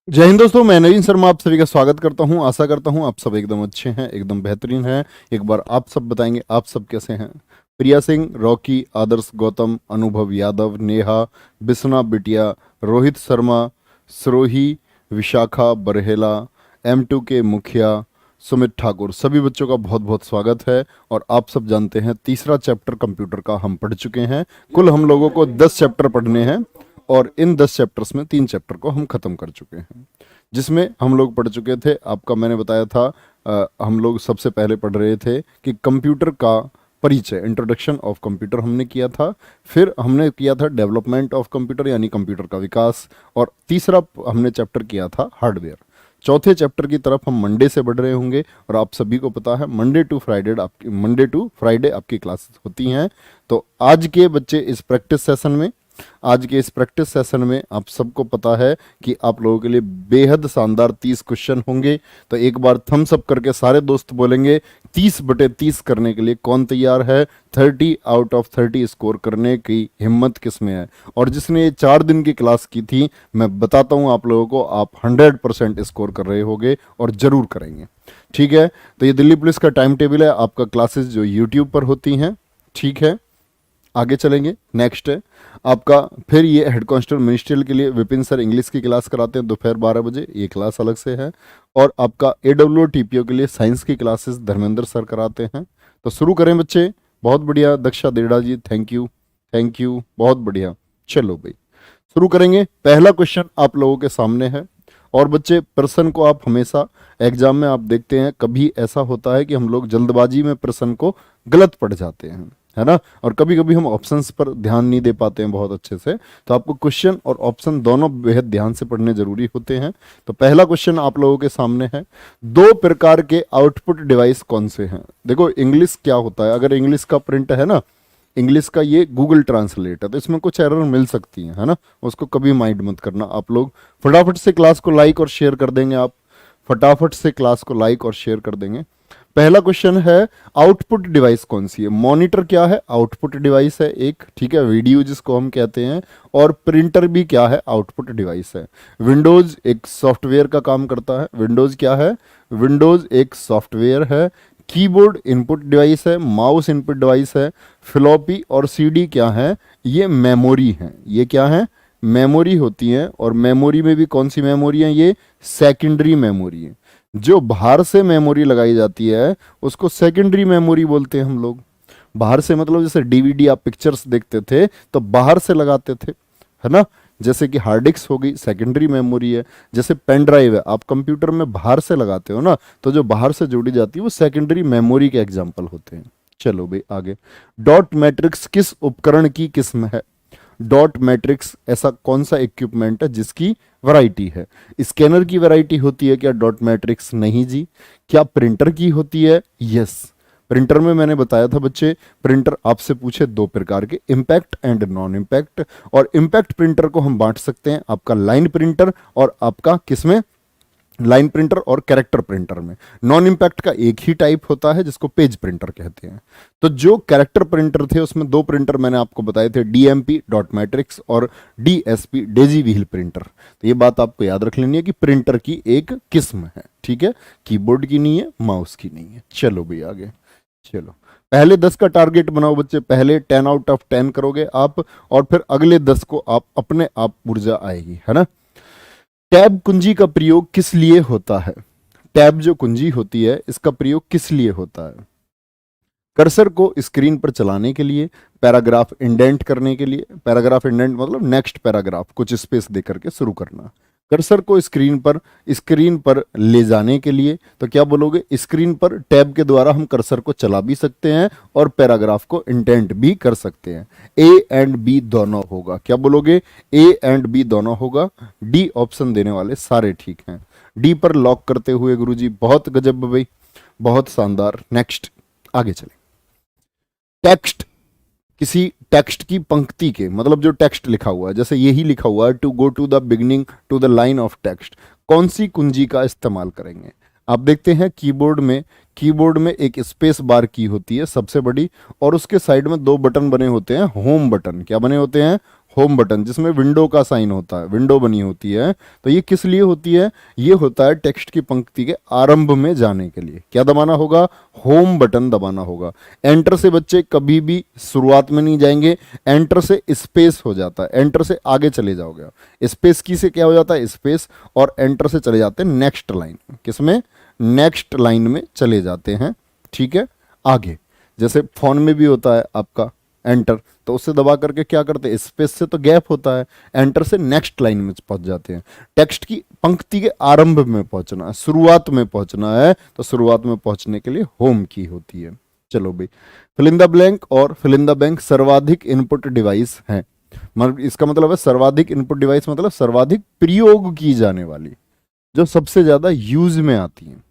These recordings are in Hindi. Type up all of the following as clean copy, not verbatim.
जय हिंद दोस्तों, मैं नवीन शर्मा आप सभी का स्वागत करता हूं। आशा करता हूं आप सब एकदम अच्छे हैं, एकदम बेहतरीन हैं। एक बार आप सब बताएंगे आप सब कैसे हैं। प्रिया सिंह, रॉकी, आदर्श, गौतम, अनुभव यादव, नेहा, बिस्ना बिटिया, रोहित शर्मा, सरोही, विशाखा बरहेला, M2 के मुखिया, सुमित ठाकुर, सभी बच्चों का बहुत बहुत स्वागत है। और आप सब जानते हैं तीसरा चैप्टर कंप्यूटर का हम पढ़ चुके हैं। कुल हम लोगों को 10 चैप्टर पढ़ने हैं और इन 10 चैप्टर्स में 3 चैप्टर को हम खत्म कर चुके हैं, जिसमें हम लोग पढ़ चुके थे। आपका मैंने बताया था हम लोग सबसे पहले पढ़ रहे थे कि कंप्यूटर का परिचय, इंट्रोडक्शन ऑफ कंप्यूटर हमने किया था। फिर हमने किया था डेवलपमेंट ऑफ कंप्यूटर यानी कंप्यूटर का विकास। और तीसरा हमने चैप्टर किया था हार्डवेयर। चौथे चैप्टर की तरफ हम मंडे से बढ़ रहे होंगे। और आप सभी को पता है मंडे टू फ्राइडे आपकी क्लासेस होती हैं। तो आज के बच्चे इस प्रैक्टिस सेशन में, आज के इस प्रैक्टिस सेशन में आप सबको पता है कि आप लोगों के लिए बेहद शानदार 30 क्वेश्चन होंगे। तो एक बार थम्स अप करके सारे दोस्त बोलेंगे 30/30 करने के लिए कौन तैयार है। 30 आउट ऑफ 30 स्कोर करने की हिम्मत किस में है। और जिसने ये 4 दिन की क्लास की थी, मैं बताता हूँ आप लोगों को, आप 100% स्कोर कर रहे होगे और ज़रूर करेंगे। ठीक है, तो ये दिल्ली पुलिस का टाइम टेबल है आपका, क्लासेस जो यूट्यूब पर होती हैं। ठीक है, आगे चलेंगे। नेक्स्ट है आपका, फिर ये हेड कांस्टेबल मिनिस्ट्रियल के लिए विपिन सर इंग्लिश की क्लास कराते हैं दोपहर 12 बजे, ये क्लास अलग से है। और आपका AWO TPO के लिए साइंस की क्लासेस धर्मेंद्र सर कराते हैं। तो शुरू करें बच्चे। बहुत बढ़िया दक्षा देड़ा जी, थैंक यू थैंक यू, बहुत बढ़िया। चलो भाई शुरू करेंगे। पहला क्वेश्चन आप लोगों के सामने है। और बच्चे प्रश्न को आप हमेशा एग्जाम में आप देखते हैं, कभी ऐसा होता है कि हम लोग जल्दबाजी में प्रश्न को गलत पढ़ जाते हैं, है ना। और कभी कभी हम ऑप्शंस पर ध्यान नहीं दे पाते हैं बहुत अच्छे से। तो आपको क्वेश्चन और ऑप्शन दोनों बेहद ध्यान से पढ़ने जरूरी होते हैं। तो पहला क्वेश्चन आप लोगों के सामने है, 2 प्रकार के आउटपुट डिवाइस कौन से हैं। देखो इंग्लिश क्या होता है, अगर इंग्लिश का प्रिंट है ना, इंग्लिश का ये गूगल ट्रांसलेट है, तो इसमें कुछ एरर मिल सकती है ना। उसको कभी माइंड मत करना। आप लोग फटाफट से क्लास को लाइक और शेयर कर देंगे, आप फटाफट से क्लास को लाइक और शेयर कर देंगे। पहला क्वेश्चन है, आउटपुट डिवाइस कौन सी है। मॉनिटर क्या है, आउटपुट डिवाइस है एक, ठीक है। वीडियो जिसको हम कहते हैं, और प्रिंटर भी क्या है, आउटपुट डिवाइस है। विंडोज एक सॉफ्टवेयर का काम करता है। विंडोज क्या है, विंडोज एक सॉफ्टवेयर है। कीबोर्ड इनपुट डिवाइस है, माउस इनपुट डिवाइस है। फ्लॉपी और सीडी क्या है, ये मेमोरी है। ये क्या है, मेमोरी होती है। और मेमोरी में भी कौन सी मेमोरी है, ये सेकेंडरी मेमोरी है। जो बाहर से मेमोरी लगाई जाती है उसको सेकेंडरी मेमोरी बोलते हैं हम लोग। बाहर से मतलब जैसे डीवीडी आप पिक्चर्स देखते थे तो बाहर से लगाते थे, है ना। जैसे कि हार्ड डिस्क हो गई, सेकेंडरी मेमोरी है। जैसे पेन ड्राइव है, आप कंप्यूटर में बाहर से लगाते हो ना, तो जो बाहर से जोड़ी जाती है वो सेकेंडरी मेमोरी के एग्जाम्पल होते हैं। चलो भाई आगे। डॉट मैट्रिक्स किस उपकरण की किस्म है। डॉट मैट्रिक्स ऐसा कौन सा इक्विपमेंट है जिसकी वैरायटी है। स्कैनर की वैरायटी होती है क्या डॉट मैट्रिक्स, नहीं जी। क्या प्रिंटर की होती है, यस। प्रिंटर में मैंने बताया था बच्चे, प्रिंटर आपसे पूछे 2 प्रकार के, इम्पैक्ट एंड नॉन इम्पैक्ट। और इम्पैक्ट प्रिंटर को हम बांट सकते हैं आपका लाइन प्रिंटर और आपका किसमें, लाइन प्रिंटर और कैरेक्टर प्रिंटर में। नॉन इम्पैक्ट का एक ही टाइप होता है जिसको पेज प्रिंटर कहते हैं। तो जो कैरेक्टर प्रिंटर थे उसमें 2 प्रिंटर मैंने आपको बताए थे, DMP डॉट मैट्रिक्स और DSP डेजी व्हील प्रिंटर। तो ये बात आपको याद रख लेनी है कि प्रिंटर की एक किस्म है, ठीक है। कीबोर्ड की नहीं है, माउस की नहीं है। चलो भाई आगे चलो। पहले 10 का टारगेट बनाओ बच्चे, पहले 10 आउट ऑफ 10 करोगे आप, और फिर अगले 10 को आप अपने आप ऊर्जा आएगी, है ना। टैब कुंजी का प्रयोग किस लिए होता है। टैब जो कुंजी होती है इसका प्रयोग किस लिए होता है। कर्सर को स्क्रीन पर चलाने के लिए, पैराग्राफ इंडेंट करने के लिए। पैराग्राफ इंडेंट मतलब नेक्स्ट पैराग्राफ कुछ स्पेस दे करके शुरू करना। कर्सर को स्क्रीन पर ले जाने के लिए, तो क्या बोलोगे, स्क्रीन पर टैब के द्वारा हम कर्सर को चला भी सकते हैं और पैराग्राफ को इंडेंट भी कर सकते हैं। A एंड B दोनों होगा, क्या बोलोगे, A एंड B दोनों होगा। डी ऑप्शन देने वाले सारे ठीक हैं। डी पर लॉक करते हुए गुरुजी, बहुत गजब भाई, बहुत शानदार। नेक्स्ट आगे चले। टेक्स्ट, किसी टेक्स्ट की पंक्ति के, मतलब जो टेक्स्ट लिखा हुआ है, जैसे यही लिखा हुआ है, to go to the beginning to the line of text, कौन सी कुंजी का इस्तेमाल करेंगे। आप देखते हैं कीबोर्ड में एक स्पेस बार की होती है सबसे बड़ी, और उसके साइड में 2 बटन बने होते हैं, होम बटन, क्या बने होते हैं, होम बटन जिसमें विंडो का साइन होता है, विंडो बनी होती है, तो ये किस लिए होती है? ये होता है टेक्स्ट की पंक्ति के आरंभ में जाने के लिए। क्या दबाना होगा? होम बटन दबाना होगा। एंटर से बच्चे कभी भी शुरुआत में नहीं जाएंगे, एंटर से स्पेस हो जाता है, एंटर से आगे चले जाओगे। स्पेस की से क्या हो जाता है? स्पेस। और एंटर से चले जाते हैं नेक्स्ट लाइन। किसमें? नेक्स्ट लाइन में चले जाते हैं। ठीक है, आगे। जैसे फोन में भी होता है आपका एंटर, तो उससे दबा करके क्या करते हैं? स्पेस से तो गैप होता है, एंटर से नेक्स्ट लाइन में पहुंच जाते हैं। टेक्स्ट की पंक्ति के आरंभ में पहुंचना है, शुरुआत में पहुंचना है, तो शुरुआत में पहुंचने के लिए होम की होती है। चलो भाई, फिल इन द ब्लैंक और फिल इन द ब्लैंक सर्वाधिक इनपुट डिवाइस है। मतलब इसका मतलब है सर्वाधिक इनपुट डिवाइस मतलब सर्वाधिक प्रयोग की जाने वाली, जो सबसे ज्यादा यूज में आती है।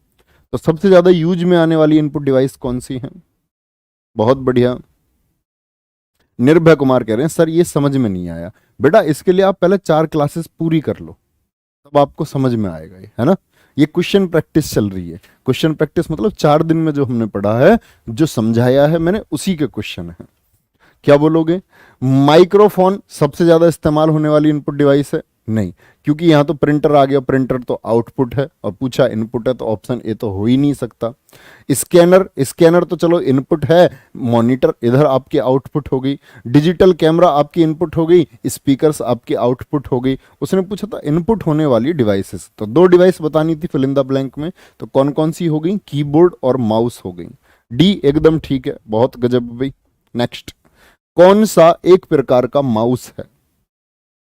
तो सबसे ज्यादा यूज में आने वाली इनपुट डिवाइस कौन सी है? बहुत बढ़िया, निर्भय कुमार कह रहे हैं सर ये समझ में नहीं आया। बेटा इसके लिए आप पहले 4 क्लासेस पूरी कर लो, तब आपको समझ में आएगा ये, है ना। ये क्वेश्चन प्रैक्टिस चल रही है। क्वेश्चन प्रैक्टिस मतलब 4 दिन में जो हमने पढ़ा है, जो समझाया है मैंने, उसी के क्वेश्चन है। क्या बोलोगे? माइक्रोफोन सबसे ज्यादा इस्तेमाल होने वाली इनपुट डिवाइस है? नहीं, क्योंकि यहां तो प्रिंटर आ गया, प्रिंटर तो आउटपुट है, और पूछा इनपुट है, तो ऑप्शन ए तो हो ही नहीं सकता। स्कैनर, स्कैनर तो चलो इनपुट है, मॉनिटर इधर आपकी आउटपुट हो गई, डिजिटल कैमरा आपकी इनपुट हो गई, स्पीकर्स आपकी आउटपुट हो गई। उसने पूछा था इनपुट होने वाली डिवाइसेस, तो 2 डिवाइस बतानी थी फिल इन द ब्लैंक में, तो कौन कौन सी हो गई? कीबोर्ड और माउस हो गई। डी एकदम ठीक है, बहुत गजब भाई। नेक्स्ट, कौन सा एक प्रकार का माउस है?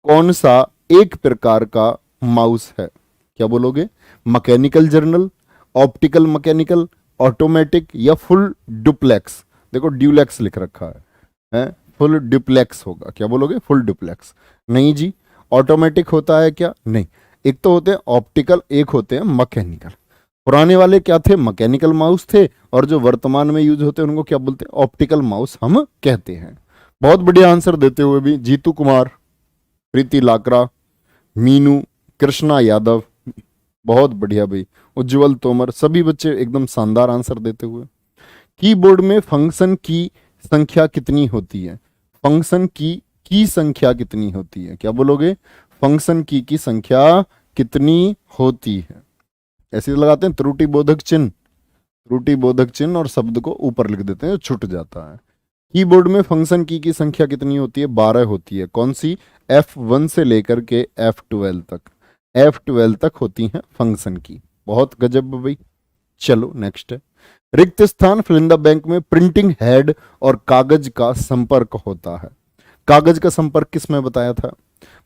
कौन सा एक प्रकार का माउस है? क्या बोलोगे? Mechanical journal, optical mechanical, automatic, या फुल डुप्लेक्स? देखो ड्यूलेक्स लिख रखा है, फुल डुप्लेक्स होगा। क्या बोलोगे? Full duplex. नहीं जी, ऑटोमेटिक होता है क्या? नहीं, एक तो होते हैं ऑप्टिकल, एक होते हैं मैकेनिकल। पुराने वाले क्या थे? मैकेनिकल माउस थे, और जो वर्तमान में यूज होते हैं उनको क्या बोलते हैं? ऑप्टिकल माउस हम कहते हैं। बहुत बढ़िया आंसर देते हुए भी जीतू कुमार, प्रीति लाकरा, मीनू, कृष्णा यादव, बहुत बढ़िया भाई, उज्जवल तोमर, सभी बच्चे एकदम शानदार आंसर देते हुए। कीबोर्ड में फंक्शन की संख्या कितनी होती है? फंक्शन की संख्या कितनी होती है? क्या बोलोगे? फंक्शन की संख्या कितनी होती है? ऐसे लगाते हैं त्रुटि बोधक चिन्ह, त्रुटि बोधक चिन्ह, और शब्द को ऊपर लिख देते हैं, छूट जाता है। कीबोर्ड में फंक्शन की संख्या कितनी होती है? 12 होती है। कौन सी? F1 से लेकर के F12 तक, F12 तक होती हैं फंक्शन की। बहुत गजब भाई। चलो नेक्स्ट है, रिक्त स्थान फिल इन द बैंक में प्रिंटिंग हेड और कागज का संपर्क होता है। कागज का संपर्क किस में बताया था?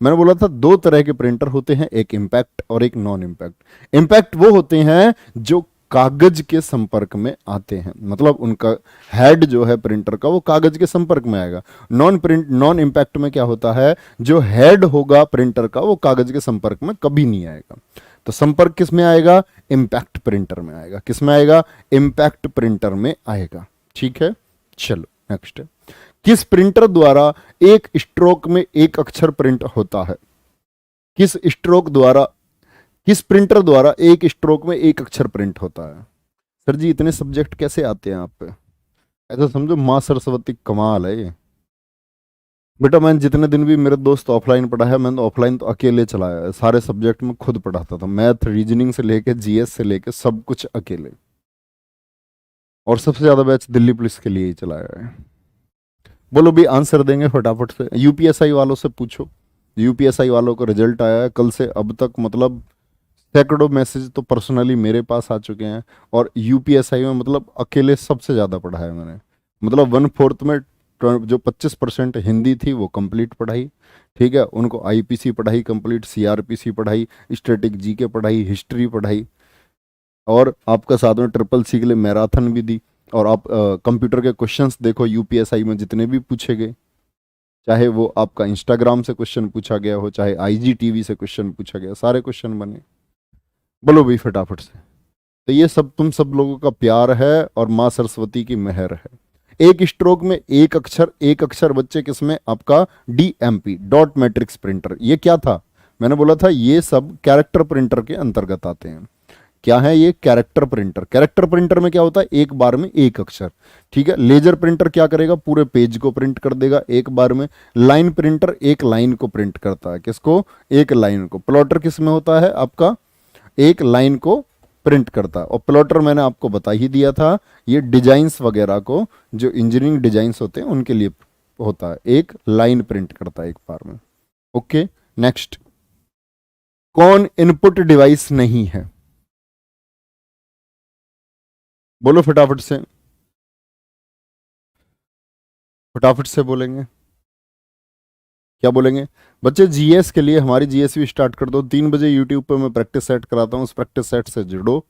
मैंने बोला था 2 तरह के प्रिंटर होते हैं, एक इम्पैक्ट और एक नॉन इम्पैक्ट। इम्पैक्ट वो होते हैं जो कागज के संपर्क में आते हैं, मतलब उनका हेड जो है प्रिंटर का वो कागज के संपर्क में आएगा। नॉन इम्पैक्ट में क्या होता है? जो हेड होगा प्रिंटर का वो कागज के संपर्क में कभी नहीं आएगा। तो संपर्क किस में आएगा? इम्पैक्ट प्रिंटर में आएगा। किस में आएगा? इम्पैक्ट प्रिंटर में आएगा। ठीक है, चलो नेक्स्ट है, किस प्रिंटर द्वारा एक स्ट्रोक में एक अक्षर प्रिंट होता है? किस स्ट्रोक द्वारा, किस प्रिंटर द्वारा एक स्ट्रोक में एक अक्षर प्रिंट होता है? सर जी इतने सब्जेक्ट कैसे आते हैं आप पे? ऐसा समझो माँ सरस्वती कमाल है ये। बेटा मैंने जितने दिन भी मेरे दोस्त ऑफलाइन पढ़ा है, मैंने ऑफलाइन तो अकेले चलाया है, सारे सब्जेक्ट में खुद पढ़ाता था, मैथ, रीजनिंग से लेके जीएस से लेके सब कुछ अकेले, और सबसे ज्यादा बैच दिल्ली पुलिस के लिए ही चलाया है। बोलो भी आंसर देंगे फटाफट से। यूपीएसआई वालों से पूछो, यूपीएसआई वालों का रिजल्ट आया है कल से अब तक, मतलब सैकड़ों मैसेज तो पर्सनली मेरे पास आ चुके हैं, और यूपीएसआई में मतलब अकेले सबसे ज़्यादा पढ़ा है मैंने, मतलब 1/4 में जो 25% हिंदी थी वो कंप्लीट पढ़ाई। ठीक है, उनको आईपीसी पढ़ाई कंप्लीट, सीआरपीसी पढ़ाई, स्टैटिक जीके पढ़ाई, हिस्ट्री पढ़ाई, और आपका साथ में ट्रिपल सी के लिए मैराथन भी दी। और आप कंप्यूटर के क्वेश्चंस देखो यूपीएसआई में जितने भी पूछे गए, चाहे वो आपका इंस्टाग्राम से क्वेश्चन पूछा गया हो, चाहे आईजीटीवी से क्वेश्चन पूछा गया, सारे क्वेश्चन बने। बोलो भाई फटाफट से। तो ये सब तुम सब लोगों का प्यार है और माँ सरस्वती की मेहर है। एक स्ट्रोक में एक अक्षर बच्चे किसमें? आपका डीएमपी, डॉट मैट्रिक्स प्रिंटर। ये क्या था? मैंने बोला था ये सब कैरेक्टर प्रिंटर के अंतर्गत आते हैं। क्या है ये? Character printer. कैरेक्टर प्रिंटर में क्या होता है? एक बार में एक अक्षर। ठीक है। लेजर प्रिंटर क्या करेगा? पूरे पेज को प्रिंट कर देगा एक बार में। लाइन प्रिंटर एक लाइन को प्रिंट करता है। किसको? एक लाइन को। प्लॉटर किस में होता है आपका? एक लाइन को प्रिंट करता है। और प्लॉटर मैंने आपको बता ही दिया था, ये डिजाइंस वगैरह को, जो इंजीनियरिंग डिजाइंस होते हैं उनके लिए होता है, एक लाइन प्रिंट करता है एक बार में। Okay, next. कौन इनपुट डिवाइस नहीं है? बोलो फटाफट से, फटाफट से बोलेंगे। क्या बोलेंगे बच्चे? जीएस के लिए हमारी जीएस भी स्टार्ट कर दो। 3 बजे यूट्यूब पर मैं प्रैक्टिस सेट कराता हूँ, उस प्रैक्टिस सेट से जुड़ो,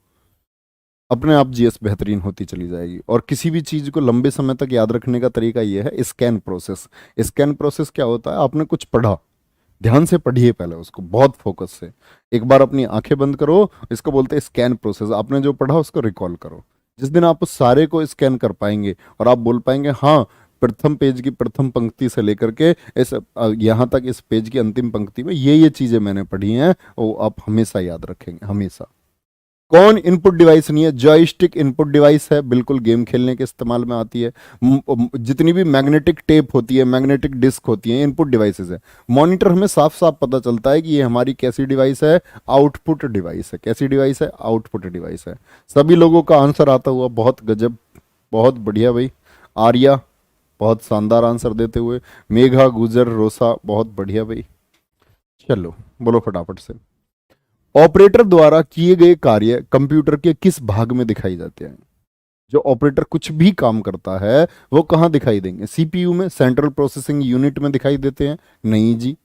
अपने आप जीएस बेहतरीन होती चली जाएगी। और किसी भी चीज को लंबे समय तक याद रखने का तरीका यह है, स्कैन प्रोसेस। स्कैन प्रोसेस क्या होता है? आपने कुछ पढ़ा, ध्यान से पढ़िए पहले उसको, बहुत फोकस से। एक बार अपनी आंखें बंद करो, इसको बोलते हैं स्कैन प्रोसेस। आपने जो पढ़ा उसको रिकॉल करो। जिस दिन आप उस सारे को स्कैन कर पाएंगे और आप बोल पाएंगे हाँ, प्रथम पेज की प्रथम पंक्ति से लेकर के इस यहाँ तक इस पेज की अंतिम पंक्ति में ये चीजें मैंने पढ़ी हैं, वो आप हमेशा याद रखेंगे, हमेशा। कौन इनपुट डिवाइस नहीं है? जॉयस्टिक इनपुट डिवाइस है, बिल्कुल गेम खेलने के इस्तेमाल में आती है। जितनी भी मैग्नेटिक टेप होती है, मैग्नेटिक डिस्क होती है, इनपुट डिवाइसेस है। मॉनिटर हमें साफ साफ पता चलता है कि ये हमारी कैसी डिवाइस है? आउटपुट डिवाइस है। कैसी डिवाइस है? आउटपुट डिवाइस है। सभी लोगों का आंसर आता हुआ, बहुत गजब, बहुत बढ़िया भाई। आर्या बहुत शानदार आंसर देते हुए। मेघा, गुजर, रोसा बहुत बढ़िया भाई। चलो बोलो फटाफट से। ऑपरेटर द्वारा किए गए कार्य कंप्यूटर के किस भाग में दिखाई जाते हैं? जो ऑपरेटर कुछ भी काम करता है वो कहाँ दिखाई देंगे? सीपीयू में, सेंट्रल प्रोसेसिंग यूनिट में दिखाई देते हैं? नहीं जी।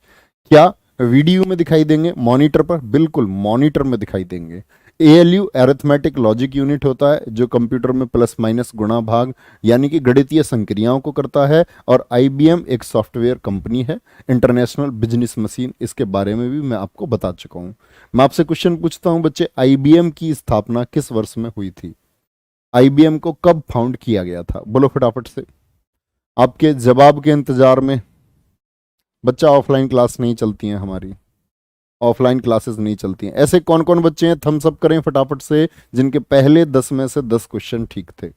क्या वीडीयू में दिखाई देंगे? मॉनिटर पर? बिल्कुल मॉनिटर में दिखाई देंगे। एएलयू अरिथमेटिक लॉजिक यूनिट होता है, जो कंप्यूटर में प्लस माइनस गुणा भाग यानी कि गणितीय संक्रियाओं को करता है। और आईबीएम एक सॉफ्टवेयर कंपनी है, इंटरनेशनल बिजनेस मशीन, इसके बारे में भी मैं आपको बता चुका हूं। मैं आपसे क्वेश्चन पूछता हूं बच्चे, आईबीएम की स्थापना किस वर्ष में हुई थी? आईबीएम को कब फाउंड किया गया था? बोलो फटाफट से, आपके जवाब के इंतजार में। बच्चा ऑफलाइन क्लास नहीं चलती हैं हमारी, ऑफलाइन क्लासेस नहीं चलती हैं। ऐसे कौन कौन बच्चे हैं, थम्स अप करें फटाफट से, जिनके पहले 10 में से 10 क्वेश्चन ठीक थे।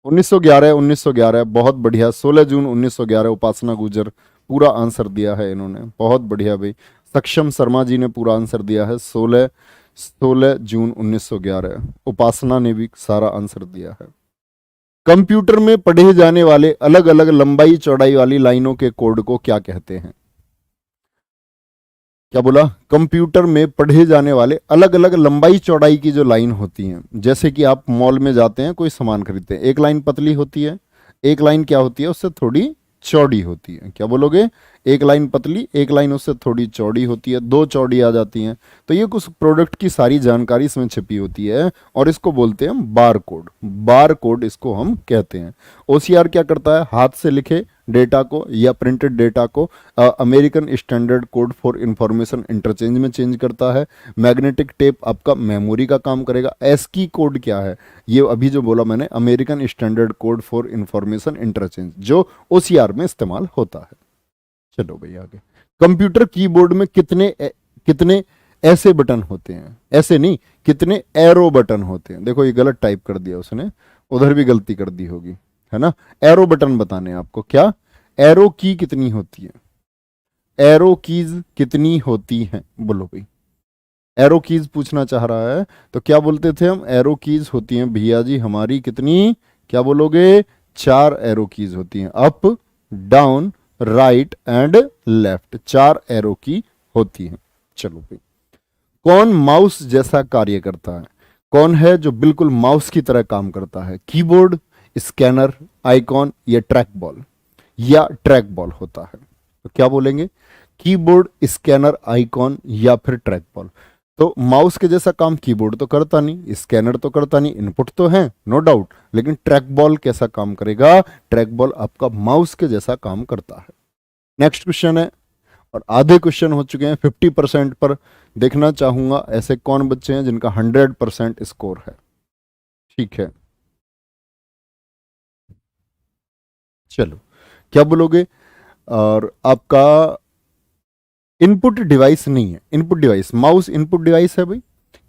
1911, 1911 बहुत बढ़िया। 16 जून 1911, उपासना गुजर पूरा आंसर दिया है इन्होंने, बहुत बढ़िया भाई। सक्षम शर्मा जी ने पूरा आंसर दिया है, 16 जून 1911। उपासना ने भी सारा आंसर दिया है। कंप्यूटर में पढ़े जाने वाले अलग अलग लंबाई चौड़ाई वाली लाइनों के कोड को क्या कहते हैं? क्या बोला? कंप्यूटर में पढ़े जाने वाले अलग अलग लंबाई चौड़ाई की जो लाइन होती हैं, जैसे कि आप मॉल में जाते हैं, कोई सामान खरीदते हैं, एक लाइन पतली होती है, एक लाइन क्या होती है उससे थोड़ी चौड़ी होती है। क्या बोलोगे? एक लाइन पतली, एक लाइन उससे थोड़ी चौड़ी होती है, दो चौड़ी आ जाती हैं। तो ये कुछ प्रोडक्ट की सारी जानकारी इसमें छिपी होती है, और इसको बोलते हैं हम बार कोड। बार कोड इसको हम कहते हैं। ओसीआर क्या करता है? हाथ से लिखे डेटा को या प्रिंटेड डेटा को American standard code for information interchange में चेंज करता है। मैग्नेटिक टेप आपका मेमोरी का काम करेगा। एसकी कोड क्या है? ये अभी जो बोला मैंने, American standard code for information interchange, जो ओसीआर में इस्तेमाल होता है। चलो भाई आगे। कंप्यूटर कीबोर्ड में कितने ऐसे बटन होते हैं? ऐसे नहीं, कितने एरो बटन होते हैं? देखो ये गलत टाइप कर दिया उसने, उधर भी गलती कर दी होगी, है ना। एरो बटन बताने हैं आपको। क्या एरो की कितनी होती है? एरो कीज कितनी होती हैं? बोलो भाई। एरो कीज पूछना चाह रहा है, तो क्या बोलते थे हम? एरो कीज होती हैं भैया जी हमारी कितनी? क्या बोलोगे? 4 एरो कीज होती हैं, up, down, right and left, 4 arrow की होती हैं। चलो भाई। कौन माउस जैसा कार्य करता है? कौन है जो बिल्कुल माउस की तरह काम करता है? कीबोर्ड, स्कैनर, आइकॉन या ट्रैक बॉल? या ट्रैक बॉल होता है। तो क्या बोलेंगे? कीबोर्ड, स्कैनर, आइकॉन या फिर ट्रैक बॉल। तो माउस के जैसा काम कीबोर्ड तो करता नहीं, स्कैनर तो करता नहीं, इनपुट तो है नो डाउट, लेकिन ट्रैक बॉल कैसा काम करेगा? ट्रैक बॉल आपका माउस के जैसा काम करता है। नेक्स्ट क्वेश्चन है, और आधे क्वेश्चन हो चुके हैं। 50% पर देखना चाहूंगा ऐसे कौन बच्चे हैं जिनका 100% स्कोर है। ठीक है, चलो क्या बोलोगे? और आपका इनपुट डिवाइस नहीं है, input device, mouse input device है भाई।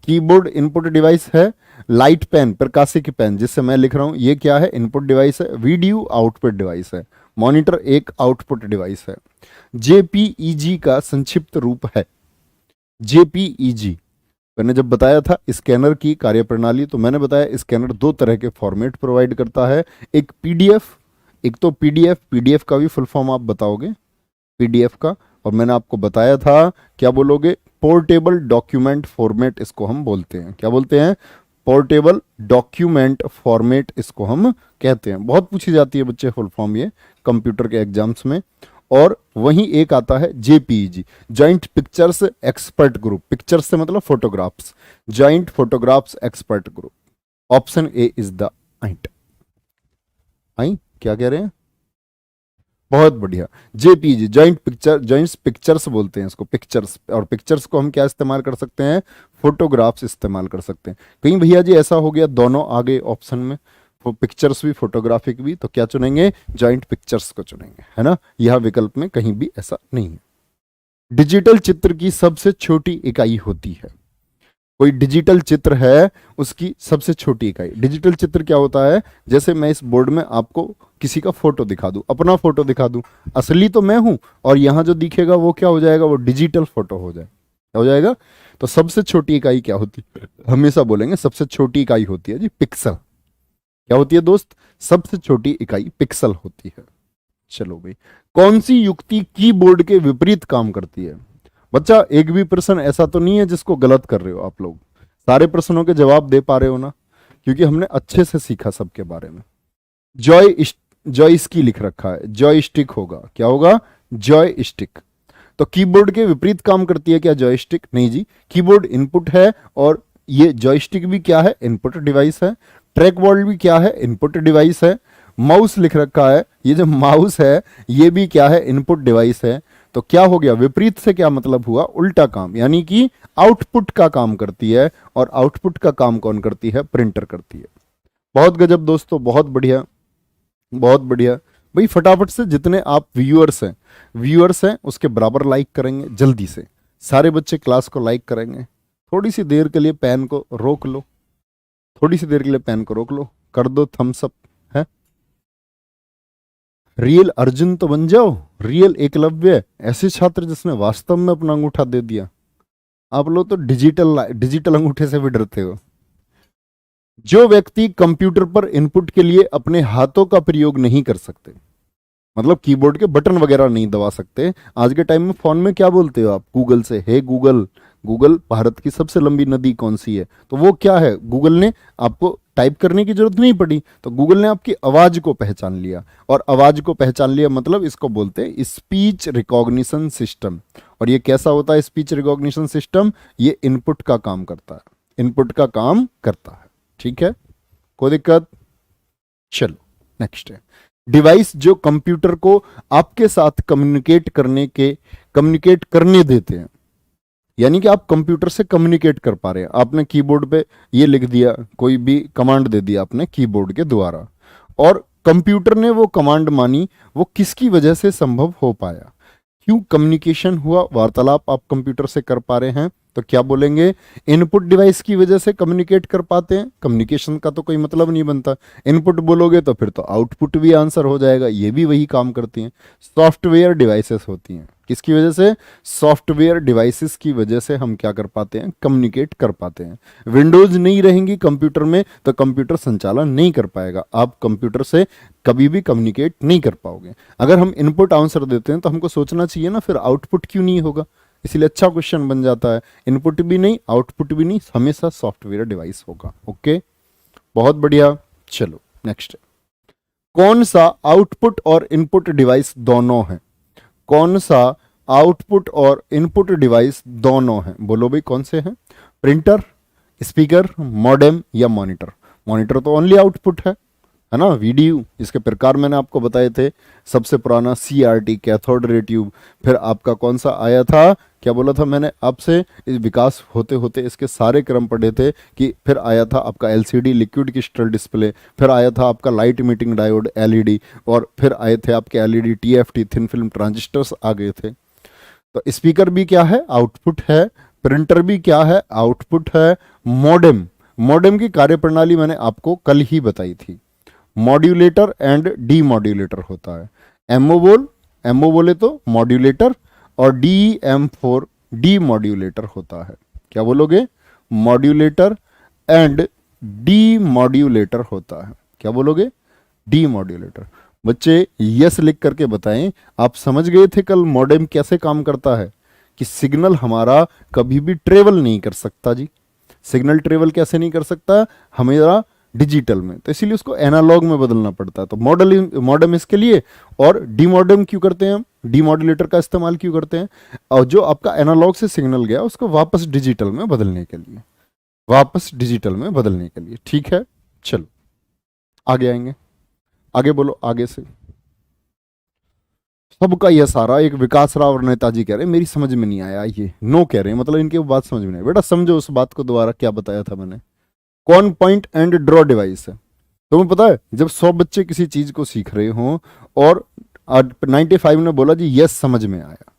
कीबोर्ड इनपुट डिवाइस है। लाइट पेन, प्रकाशिक पेन जिससे मैं लिख रहा हूं, ये क्या है? इनपुट डिवाइस है। वीडियो आउटपुट डिवाइस है। मॉनिटर एक आउटपुट डिवाइस है। जेपीईजी का संक्षिप्त रूप है। जेपीईजी मैंने जब बताया था स्कैनर की कार्यप्रणाली, तो मैंने बताया स्कैनर दो तरह के फॉर्मेट प्रोवाइड करता है, एक पीडीएफ, एक तो पीडीएफ। पीडीएफ का भी फुल फॉर्म आप बताओगे, पीडीएफ का। और मैंने आपको बताया था, क्या बोलोगे? पोर्टेबल डॉक्यूमेंट फॉर्मेट इसको हम बोलते हैं। क्या बोलते हैं? पोर्टेबल डॉक्यूमेंट फॉर्मेट इसको हम कहते हैं। बहुत पूछी जाती है बच्चे फुल फॉर्म ये कंप्यूटर के एग्जाम्स में। और वहीं एक आता है JPEG, joint pictures expert group. Pictures से मतलब photographs, joint photographs expert group. Option A is the right. आई क्या कह रहे हैं? बहुत बढ़िया। JPG joint picture, joint pictures बोलते हैं इसको, पिक्चर्स। और पिक्चर्स को हम क्या इस्तेमाल कर सकते हैं? फोटोग्राफ्स इस्तेमाल कर सकते हैं। कहीं भैया जी ऐसा हो गया दोनों आ गए ऑप्शन में, वो पिक्चर्स भी फोटोग्राफिक भी, तो क्या चुनेंगे? जॉइंट पिक्चर्स को चुनेंगे, है ना। यह विकल्प में कहीं भी ऐसा नहीं है। डिजिटल चित्र की सबसे छोटी इकाई होती है। कोई डिजिटल चित्र है, उसकी सबसे छोटी इकाई। डिजिटल चित्र क्या होता है? जैसे मैं इस बोर्ड में आपको किसी का फोटो दिखा दूं, अपना फोटो दिखा दूं, असली तो मैं हूं, और यहां जो दिखेगा वो क्या हो जाएगा? वो डिजिटल फोटो हो जाए, क्या हो जाएगा? तो सबसे छोटी इकाई क्या होती है? हमेशा बोलेंगे सबसे छोटी इकाई होती है जी पिक्सल। क्या होती है दोस्त? सबसे छोटी इकाई पिक्सल होती है। चलो भाई, कौन सी युक्ति कीबोर्ड के विपरीत काम करती है? बच्चा एक भी प्रश्न ऐसा तो नहीं है जिसको गलत कर रहे हो आप लोग, सारे प्रश्नों के जवाब दे पा रहे हो ना, क्योंकि हमने अच्छे से सीखा सबके बारे में। जॉय जॉयस्की लिख रखा है, जॉयस्टिक होगा। क्या होगा? जॉयस्टिक। तो कीबोर्ड के विपरीत काम करती है क्या जॉयस्टिक? नहीं जी, कीबोर्ड इनपुट है और ये जॉयस्टिक भी क्या है? इनपुट डिवाइस है। ट्रैक बॉल भी क्या है? इनपुट डिवाइस है। माउस लिख रखा है, ये जो माउस है ये भी क्या है? इनपुट डिवाइस है। तो क्या हो गया? विपरीत से क्या मतलब हुआ? उल्टा काम, यानी कि आउटपुट का काम करती है। और आउटपुट का काम कौन करती है? प्रिंटर करती है। बहुत गजब दोस्तों, बहुत बढ़िया, बहुत बढ़िया। भाई फटाफट से जितने आप व्यूअर्स हैं उसके बराबर लाइक करेंगे जल्दी से। सारे बच्चे क्लास को लाइक करेंगे। थोड़ी सी देर के लिए पेन को रोक लो, थोड़ी सी देर के लिए पेन को रोक लो, कर दो थम्स अप। है रियल अर्जुन तो बन जाओ, रियल एकलव्य, ऐसे छात्र जिसने वास्तव में अपना अंगूठा दे दिया। आप लोग तो डिजिटल अंगूठे से भी डरते हो। जो व्यक्ति कंप्यूटर पर इनपुट के लिए अपने हाथों का प्रयोग नहीं कर सकते, मतलब कीबोर्ड के बटन वगैरह नहीं दबा सकते। आज के टाइम में फोन में क्या बोलते हो आप? गूगल से, हे गूगल, गूगल भारत की सबसे लंबी नदी कौन सी है? तो वो क्या है? गूगल ने आपको टाइप करने की जरूरत नहीं पड़ी, तो गूगल ने आपकी आवाज को पहचान लिया। और आवाज को पहचान लिया मतलब इसको बोलते हैं स्पीच रिकॉग्निशन सिस्टम। और ये कैसा होता है स्पीच रिकॉग्निशन सिस्टम? ये इनपुट का काम करता है, इनपुट का काम करता है। ठीक है, कोई दिक्कत? चलो नेक्स्ट है डिवाइस जो कंप्यूटर को आपके साथ कम्युनिकेट करने देते हैं। यानी कि आप कंप्यूटर से कम्युनिकेट कर पा रहे हैं। आपने कीबोर्ड पे ये लिख दिया, कोई भी कमांड दे दिया आपने कीबोर्ड के द्वारा, और कंप्यूटर ने वो कमांड मानी। वो किसकी वजह से संभव हो पाया? क्यों कम्युनिकेशन हुआ, वार्तालाप आप कंप्यूटर से कर पा रहे हैं? तो क्या बोलेंगे? इनपुट डिवाइस की वजह से कम्युनिकेट कर पाते हैं। कम्युनिकेशन का तो कोई मतलब नहीं बनता, इनपुट बोलोगे तो फिर तो आउटपुट भी आंसर हो जाएगा, ये भी वही काम करती हैं। सॉफ्टवेयर डिवाइसेस होती हैं, किसकी वजह से? सॉफ्टवेयर डिवाइसेस की वजह से हम क्या कर पाते हैं? कम्युनिकेट कर पाते हैं। विंडोज नहीं रहेंगी कंप्यूटर में तो कंप्यूटर संचालन नहीं कर पाएगा, आप कंप्यूटर से कभी भी कम्युनिकेट नहीं कर पाओगे। अगर हम इनपुट आंसर देते हैं तो हमको सोचना चाहिए ना फिर आउटपुट क्यों नहीं होगा, इसलिए अच्छा क्वेश्चन बन जाता है। इनपुट भी नहीं आउटपुट भी नहीं, हमेशा सॉफ्टवेयर डिवाइस होगा। ओके, बहुत बढ़िया। चलो नेक्स्ट, कौन सा आउटपुट और इनपुट डिवाइस दोनों है? कौन सा आउटपुट और इनपुट डिवाइस दोनों हैं? बोलो भाई कौन से हैं? प्रिंटर, स्पीकर, मॉडेम या मॉनिटर? मॉनिटर तो ओनली आउटपुट है ना। वीडियो, इसके प्रकार मैंने आपको बताए थे। सबसे पुराना CRT कैथोड रे ट्यूब, फिर आपका कौन सा आया था, क्या बोला था मैंने आपसे? इस विकास होते होते इसके सारे क्रम पढ़े थे कि फिर आया था आपका LCD लिक्विड क्रिस्टल डिस्प्ले, फिर आया था आपका लाइट इमिटिंग डायोड LED, और फिर आए थे आपके LED TFT thin film transistors आ गए थे। तो स्पीकर भी क्या है? आउटपुट है। प्रिंटर भी क्या है? आउटपुट है। मॉडेम, मॉडेम की कार्यप्रणाली मैंने आपको कल ही बताई थी। मॉड्यूलेटर एंड डीमॉड्यूलेटर होता है। एमओ बोल, एमओ बोले तो मॉड्यूलेटर, और डीएम4 डीमॉड्यूलेटर होता है। क्या बोलोगे? मॉड्यूलेटर एंड डीमॉड्यूलेटर होता है। क्या बोलोगे? डीमॉड्यूलेटर। बच्चे यस लिख करके बताएं, आप समझ गए थे कल मॉडेम कैसे काम करता है? कि सिग्नल हमारा कभी भी ट्रेवल नहीं कर सकता जी। सिग्नल ट्रेवल कैसे नहीं कर सकता? हमारा डिजिटल में, तो इसीलिए उसको एनालॉग में बदलना पड़ता है। तो मॉडेम इसके लिए, और डीमॉडेम क्यों करते हैं हम? डीमॉड्यूलेटर का इस्तेमाल क्यों करते हैं? और जो आपका एनालॉग से सिग्नल गया उसको वापस डिजिटल में बदलने के लिए, वापस डिजिटल में बदलने के लिए। ठीक है, चलो आगे आएंगे। आगे बोलो, आगे से। सबका यह सारा एक विकास राव और नेताजी कह रहे हैं मेरी समझ में नहीं आया, ये नो कह रहे हैं, मतलब इनकी बात समझ में नहीं आई। बेटा समझो उस बात को दोबारा, क्या बताया था मैंने। कौन पॉइंट एंड ड्रॉ डिवाइस है? तुम्हें पता है जब 100 बच्चे किसी चीज को सीख रहे हों और 95 ने बोला जी यस समझ में आया,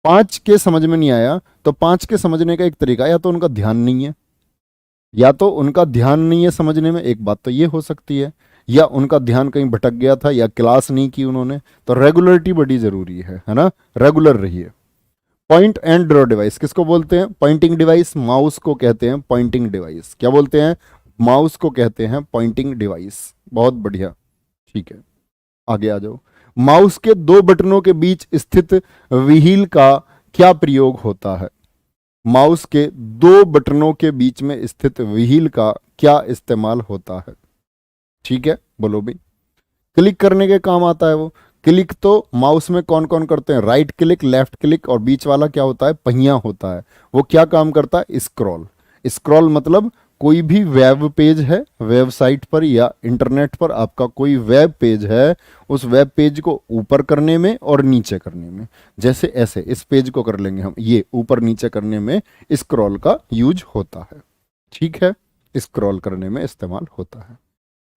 5 के समझ में नहीं आया, तो 5 के समझने का एक तरीका, या तो उनका ध्यान नहीं है, या तो उनका ध्यान नहीं है समझने में, एक बात तो ये हो सकती है, या उनका ध्यान कहीं भटक गया था, या क्लास नहीं की उन्होंने। तो रेगुलरिटी बड़ी जरूरी है ना? रेगुलर रहिए। पॉइंट एंड ड्रॉ डिवाइस किसको बोलते हैं? Pointing device. माउस को कहते हैं पॉइंटिंग डिवाइस। क्या बोलते हैं? माउस को कहते हैं पॉइंटिंग डिवाइस। बहुत बढ़िया, ठीक है, आगे आ जाओ। माउस के 2 बटनों के बीच स्थित व्हील का क्या प्रयोग होता है? माउस के 2 बटनों के बीच में स्थित व्हील का क्या इस्तेमाल होता है? ठीक है, बोलो भाई। क्लिक करने के काम आता है वो। क्लिक तो माउस में कौन कौन करते हैं? राइट क्लिक, लेफ्ट क्लिक, और बीच वाला क्या होता है? पहिया होता है। वो क्या काम करता है? स्क्रॉल। स्क्रॉल मतलब कोई भी वेब पेज है, वेबसाइट पर या इंटरनेट पर आपका कोई वेब पेज है, उस वेब पेज को ऊपर करने में और नीचे करने में, जैसे ऐसे इस पेज को कर लेंगे हम, ये ऊपर नीचे करने में स्क्रॉल का यूज होता है। ठीक है, स्क्रॉल करने में इस्तेमाल होता है।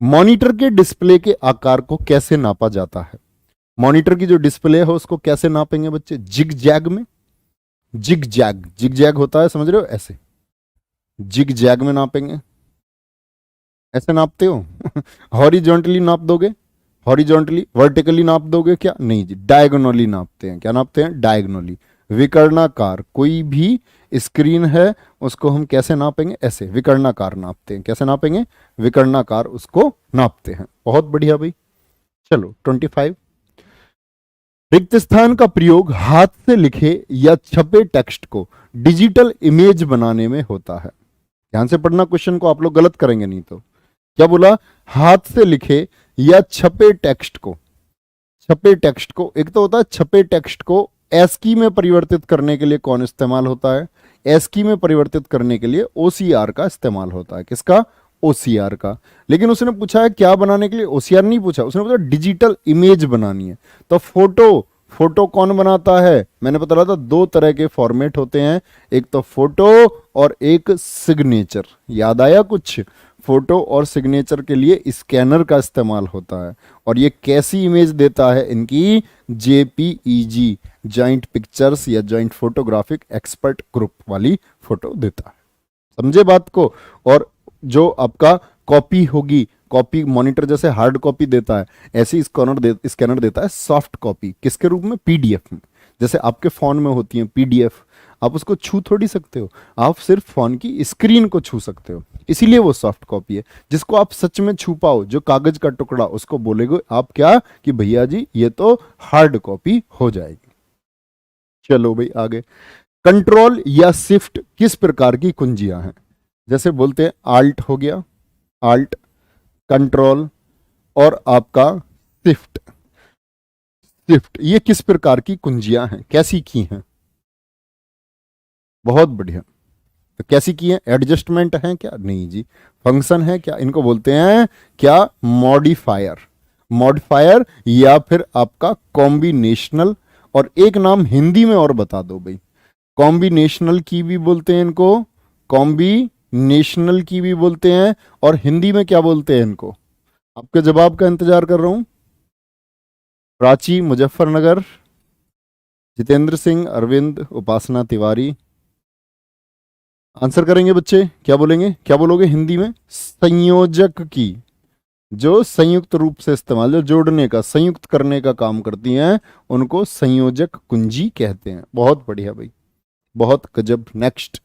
मॉनिटर के डिस्प्ले के आकार को कैसे नापा जाता है? मॉनिटर की जो डिस्प्ले है उसको कैसे नापेंगे बच्चे? जिग जैग में। जिग जैग, जिग जैग होता है, समझ रहे हो? ऐसे जिग जैग में नापेंगे। ऐसे नापते हो? हॉरिजॉन्टली नाप दोगे? हॉरिजॉन्टली, वर्टिकली नाप दोगे क्या? नहीं जी, डायगोनली नापते हैं। क्या नापते हैं? डायगोनली। विकर्णाकार, कोई भी स्क्रीन है उसको हम कैसे नापेंगे? ऐसे विकर्णाकार नापते हैं। कैसे नापेंगे? विकर्णाकार उसको नापते हैं। बहुत बढ़िया भाई। चलो 25। रिक्त स्थान का प्रयोग हाथ से लिखे या छपे टेक्स्ट को डिजिटल इमेज बनाने में होता है। ध्यान से पढ़ना, क्वेश्चन को आप लोग गलत करेंगे नहीं तो। क्या बोला? हाथ से लिखे या छपे टेक्स्ट को। छपे टेक्स्ट को, एक तो होता है छपे टेक्स्ट को एस्की में परिवर्तित करने के लिए कौन इस्तेमाल होता है? एस्की में परिवर्तित करने के लिए ओसीआर का इस्तेमाल होता है। किसका? ओसीआर का। लेकिन उसने पूछा है क्या बनाने के लिए? ओसीआर नहीं पूछा, उसने पूछा डिजिटल इमेज बनानी है। तो फोटो, फोटो कौन बनाता है? मैंने बता रहा था 2 तरह के फॉर्मेट होते हैं, एक तो फोटो और एक सिग्नेचर। याद आया कुछ? फोटो और सिग्नेचर के लिए स्कैनर का इस्तेमाल होता है। और ये कैसी इमेज देता है? इनकी जेपीईजी, जॉइंट पिक्चर्स या जॉइंट फोटोग्राफिक एक्सपर्ट ग्रुप वाली फोटो देता है। समझे बात को? और जो आपका कॉपी होगी, कॉपी मॉनिटर जैसे हार्ड कॉपी देता है, ऐसी स्कैनर देता है सॉफ्ट कॉपी। किसके रूप में? पीडीएफ में। जैसे आपके फोन में होती है पीडीएफ, आप उसको छू थोड़ी सकते हो, आप सिर्फ फोन की स्क्रीन को छू सकते हो, इसीलिए वो सॉफ्ट कॉपी है। जिसको आप सच में छू पाओ, जो कागज का टुकड़ा, उसको बोलेगे आप क्या कि भैया जी ये तो हार्ड कॉपी हो जाएगी। चलो भाई आगे। कंट्रोल या शिफ्ट किस प्रकार की कुंजियां हैं? जैसे बोलते हैं आल्ट हो गया, आल्ट, कंट्रोल और आपका शिफ्ट। शिफ्ट ये किस प्रकार की कुंजियां हैं? कैसी की हैं? बहुत बढ़िया। तो कैसी की है? एडजस्टमेंट है क्या? नहीं जी। फंक्शन है क्या? इनको बोलते हैं क्या? मॉडिफायर। मॉडिफायर या फिर आपका कॉम्बिनेशनल। और एक नाम हिंदी में और बता दो भाई। कॉम्बिनेशनल की भी बोलते हैं इनको, कॉम्बिनेशनल की भी बोलते हैं, और हिंदी में क्या बोलते हैं इनको? आपके जवाब का इंतजार कर रहा हूं। प्राची मुजफ्फरनगर, जितेंद्र सिंह, अरविंद, उपासना तिवारी, आंसर करेंगे बच्चे, क्या बोलेंगे, क्या बोलोगे हिंदी में? संयोजक की जो संयुक्त रूप से इस्तेमाल, जो जोड़ने का, संयुक्त करने का काम करती हैं, उनको संयोजक कुंजी कहते हैं। बहुत बढ़िया भाई, बहुत गजब। Next,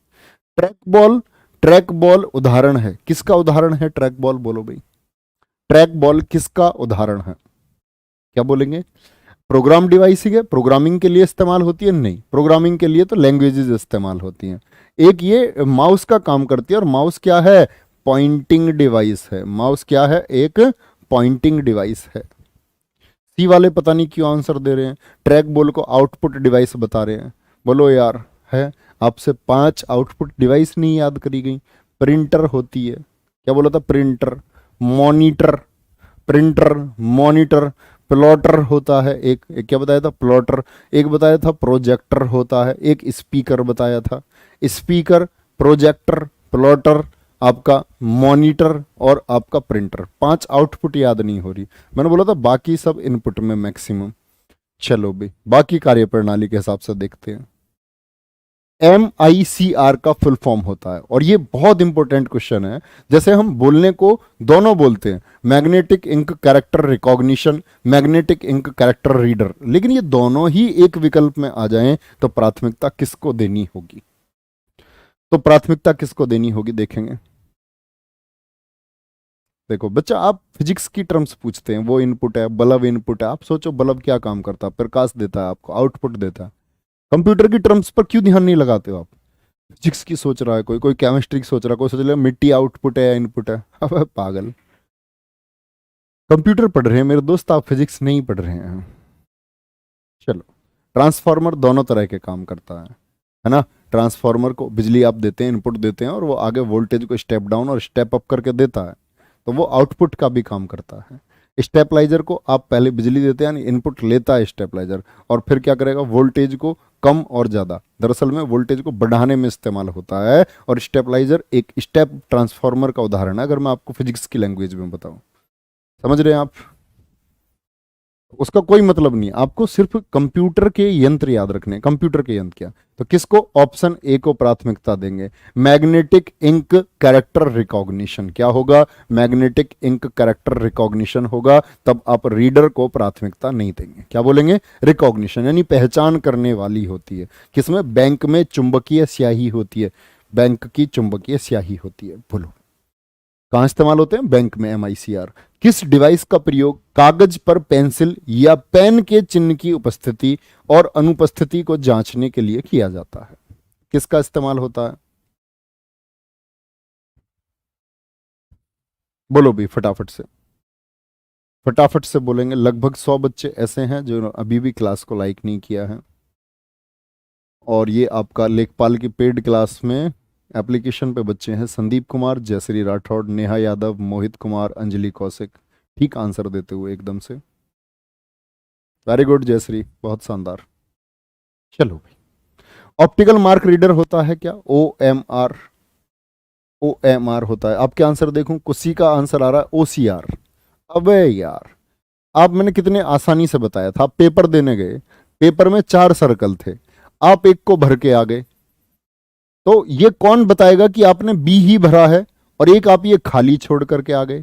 track ball. Track ball उदाहरण है, किसका उदाहरण है ट्रैक बॉल? बोलो भाई, ट्रैक बॉल किसका उदाहरण है? क्या बोलेंगे? प्रोग्राम डिवाइस ही है, प्रोग्रामिंग के लिए इस्तेमाल होती है? नहीं, प्रोग्रामिंग के लिए तो लैंग्वेजेस इस्तेमाल होती हैं। एक ये माउस का काम करती है, और माउस क्या है? पॉइंटिंग डिवाइस है। माउस क्या है? एक पॉइंटिंग डिवाइस है। सी वाले पता नहीं क्यों आंसर दे रहे हैं, ट्रैक बॉल को आउटपुट डिवाइस बता रहे हैं। बोलो यार, है आपसे 5 आउटपुट डिवाइस नहीं याद करी गई? प्रिंटर होती है, क्या बोला था? Printer, monitor, printer, monitor, plotter होता है एक क्या बताया था? प्लॉटर। एक बताया था प्रोजेक्टर होता है, एक स्पीकर बताया था। स्पीकर, प्रोजेक्टर, प्लॉटर, आपका मॉनिटर और आपका प्रिंटर। 5 आउटपुट याद नहीं हो रही, मैंने बोला था बाकी सब इनपुट में मैक्सिमम। चलो भाई, बाकी कार्यप्रणाली के हिसाब से देखते हैं। MICR का फुल फॉर्म होता है, और ये बहुत इंपॉर्टेंट क्वेश्चन है। जैसे हम बोलने को दोनों बोलते हैं, magnetic ink character recognition, magnetic ink character reader, लेकिन ये दोनों ही एक विकल्प में आ जाएं तो प्राथमिकता किसको देनी होगी? तो प्राथमिकता किसको देनी होगी देखेंगे। देखो बच्चा, आप फिजिक्स की टर्म्स पूछते हैं, वो इनपुट है, बल्ब इनपुट है। आप सोचो बल्ब क्या काम करता है? प्रकाश देता है, आपको आउटपुट देता है। कंप्यूटर की टर्म्स पर क्यों ध्यान नहीं लगाते हो आप? फिजिक्स की सोच रहा है कोई, कोई केमिस्ट्री की सोच रहा है, कोई सोच रहा है मिट्टी आउटपुट है या इनपुट है। अब पागल, कंप्यूटर पढ़ रहे हैं मेरे दोस्त, आप फिजिक्स नहीं पढ़ रहे हैं। चलो, ट्रांसफार्मर दोनों तरह के काम करता है ना? ट्रांसफार्मर को बिजली आप देते हैं, इनपुट देते हैं, और वो आगे वोल्टेज को स्टेप डाउन और स्टेप अप करके देता है, तो वो आउटपुट का भी काम करता है। स्टेपलाइजर को आप पहले बिजली देते हैं, यानी इनपुट लेता है स्टेपलाइजर, और फिर क्या करेगा? वोल्टेज को कम और ज़्यादा, दरअसल में वोल्टेज को बढ़ाने में इस्तेमाल होता है। और स्टेपलाइजर एक स्टेप ट्रांसफार्मर का उदाहरण है, अगर मैं आपको फिजिक्स की लैंग्वेज में बताऊं। समझ रहे हैं आप? उसका कोई मतलब नहीं, आपको सिर्फ कंप्यूटर के यंत्र याद रखने। कंप्यूटर के यंत्र क्या? तो किसको? ऑप्शन ए को प्राथमिकता देंगे। Magnetic ink character recognition. क्या होगा? मैग्नेटिक इंक कैरेक्टर रिकॉग्निशन होगा, तब आप रीडर को प्राथमिकता नहीं देंगे। क्या बोलेंगे? रिकॉग्निशन, यानी पहचान करने वाली होती है। किसमें? बैंक में चुंबकीय स्याही होती है, बैंक की चुंबकीय स्याही होती है। बोलो कहाँ इस्तेमाल होते हैं? बैंक में। MICR। किस डिवाइस का प्रयोग कागज पर पेंसिल या पेन के चिन्ह की उपस्थिति और अनुपस्थिति को जांचने के लिए किया जाता है? किसका इस्तेमाल होता है? बोलो भी फटाफट से, फटाफट से बोलेंगे। लगभग 100 बच्चे ऐसे हैं जो अभी भी क्लास को लाइक नहीं किया है, और ये आपका लेखपाल की पेड क्लास में एप्लीकेशन पे बच्चे हैं। संदीप कुमार, जयश्री राठौड़, नेहा यादव, मोहित कुमार, अंजलि कौशिक। ठीक आंसर देते हुए एकदम से, वेरी गुड जयश्री, बहुत शानदार। चलो भाई, ऑप्टिकल मार्क रीडर होता है क्या? OMR। OMR होता है। आपके आंसर देखूं, कुसी का आंसर आ रहा है OCR। अबे यार, आप मैंने कितने आसानी से बताया था। आप पेपर देने गए, पेपर में 4 सर्कल थे, आप एक को भर के आ गए, तो ये कौन बताएगा कि आपने बी ही भरा है? और एक आप ये खाली छोड़ करके आ गए,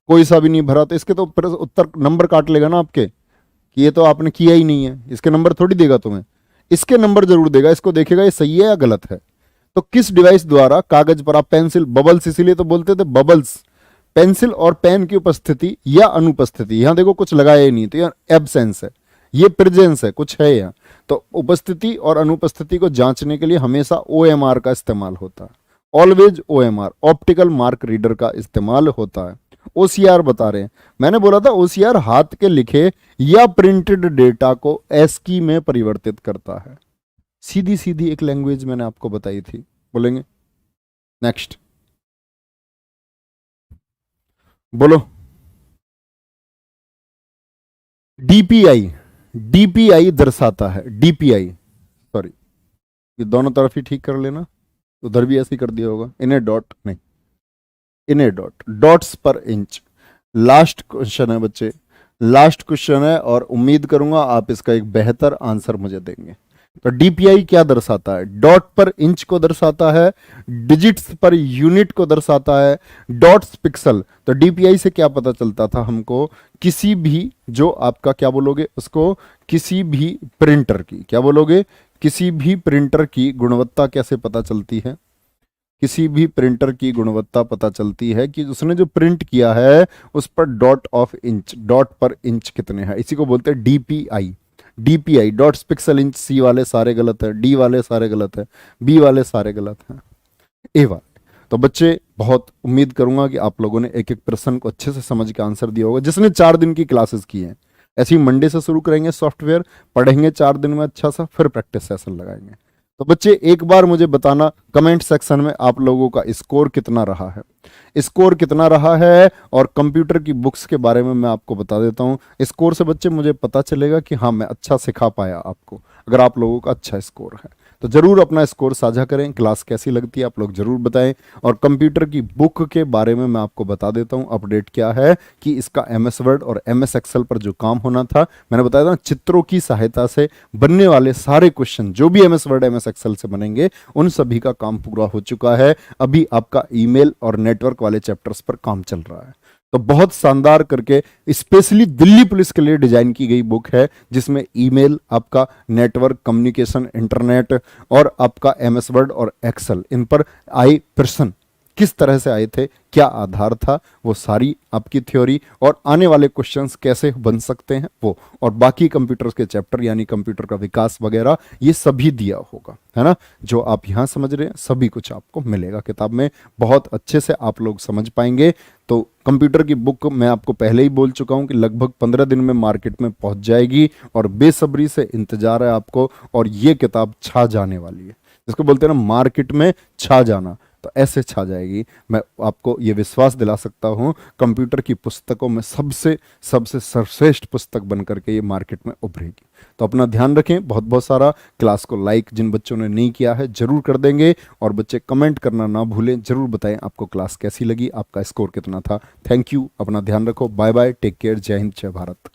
कोई सा भी नहीं भरा, तो इसके तो उत्तर नंबर काट लेगा ना आपके, कि ये तो आपने किया ही नहीं है। इसके नंबर थोड़ी देगा तुम्हें, इसके नंबर जरूर देगा। इसको देखेगा ये सही है या गलत है। तो किस डिवाइस द्वारा कागज पर आप पेंसिल, बबल्स इसीलिए तो बोलते थे बबल्स, पेंसिल और पेन की उपस्थिति या अनुपस्थिति, यहां देखो कुछ लगाया ही नहीं, तो यह एब्सेंस है, ये प्रेजेंस है, कुछ है यहाँ। तो उपस्थिति और अनुपस्थिति को जांचने के लिए हमेशा OMR का इस्तेमाल होता है। Always OMR, optical mark reader का इस्तेमाल होता है। OCR बता रहे हैं, मैंने बोला था OCR हाथ के लिखे या प्रिंटेड डेटा को ASCII में परिवर्तित करता है। सीधी सीधी एक लैंग्वेज मैंने आपको बताई थी। बोलेंगे नेक्स्ट, बोलो। DPI, DPI दर्शाता है, DPI, सॉरी, ये दोनों तरफ ही ठीक कर लेना, उधर भी ऐसे ही कर दिया होगा। इन्हें डॉट नहीं, इन्हें डॉट, डॉट्स पर इंच। लास्ट क्वेश्चन है बच्चे, लास्ट क्वेश्चन है, और उम्मीद करूंगा आप इसका एक बेहतर आंसर मुझे देंगे। तो डीपीआई क्या दर्शाता है? डॉट पर इंच को दर्शाता है, डिजिट्स पर यूनिट को दर्शाता है, डॉट्स पिक्सल। तो डीपीआई से क्या पता चलता था हमको? किसी भी जो आपका क्या बोलोगे उसको, किसी भी प्रिंटर की, क्या बोलोगे, किसी भी प्रिंटर की गुणवत्ता कैसे पता चलती है? किसी भी प्रिंटर की गुणवत्ता पता चलती है कि उसने जो प्रिंट किया है उस पर डॉट ऑफ इंच, डॉट पर इंच कितने हैं, इसी को बोलते हैं DPI. DPI dots pixel inch, C वाले सारे गलत है, डी वाले सारे गलत है, बी वाले सारे गलत हैं, ए वाले। तो बच्चे बहुत उम्मीद करूंगा कि आप लोगों ने एक एक प्रश्न को अच्छे से समझ के आंसर दिया होगा। जिसने 4 दिन की क्लासेस की हैं, ऐसे ही मंडे से शुरू करेंगे सॉफ्टवेयर, पढ़ेंगे 4 दिन में अच्छा सा, फिर प्रैक्टिस सेशन लगाएंगे। तो बच्चे एक बार मुझे बताना कमेंट सेक्शन में आप लोगों का स्कोर कितना रहा है, स्कोर कितना रहा है। और कंप्यूटर की बुक्स के बारे में मैं आपको बता देता हूँ। स्कोर से बच्चे मुझे पता चलेगा कि हाँ मैं अच्छा सिखा पाया आपको। अगर आप लोगों का अच्छा स्कोर है तो जरूर अपना स्कोर साझा करें। क्लास कैसी लगती है आप लोग जरूर बताएं। और कंप्यूटर की बुक के बारे में मैं आपको बता देता हूं अपडेट क्या है, कि इसका एमएस वर्ड और एमएस एक्सेल पर जो काम होना था, मैंने बताया था चित्रों की सहायता से बनने वाले सारे क्वेश्चन जो भी एमएस वर्ड एमएस एक्सेल से बनेंगे उन सभी का काम पूरा हो चुका है। अभी आपका ईमेल और नेटवर्क वाले चैप्टर्स पर काम चल रहा है। तो बहुत शानदार करके स्पेशली दिल्ली पुलिस के लिए डिजाइन की गई बुक है, जिसमें ईमेल, आपका नेटवर्क कम्युनिकेशन, इंटरनेट और आपका एमएस वर्ड और एक्सेल, इन पर आए प्रश्न किस तरह से आए थे, क्या आधार था, वो सारी आपकी थ्योरी और आने वाले क्वेश्चंस कैसे बन सकते हैं वो, और बाकी कंप्यूटर के चैप्टर यानी कंप्यूटर का विकास वगैरह ये सभी दिया होगा, है ना। जो आप यहाँ समझ रहे हैं सभी कुछ आपको मिलेगा किताब में, बहुत अच्छे से आप लोग समझ पाएंगे। तो कंप्यूटर की बुक मैं आपको पहले ही बोल चुका हूँ कि लगभग 15 दिन में मार्केट में पहुँच जाएगी और बेसब्री से इंतजार है आपको। और ये किताब छा जाने वाली है, जिसको बोलते हैं ना मार्केट में छा जाना, तो ऐसे छा जाएगी। मैं आपको ये विश्वास दिला सकता हूँ कंप्यूटर की पुस्तकों में सबसे सबसे सर्वश्रेष्ठ पुस्तक बन करके ये मार्केट में उभरेगी। तो अपना ध्यान रखें, बहुत बहुत सारा। क्लास को लाइक जिन बच्चों ने नहीं किया है जरूर कर देंगे, और बच्चे कमेंट करना ना भूलें, जरूर बताएं आपको क्लास कैसी लगी, आपका स्कोर कितना था। थैंक यू, अपना ध्यान रखो, बाय बाय, टेक केयर, जय हिंद, जय भारत।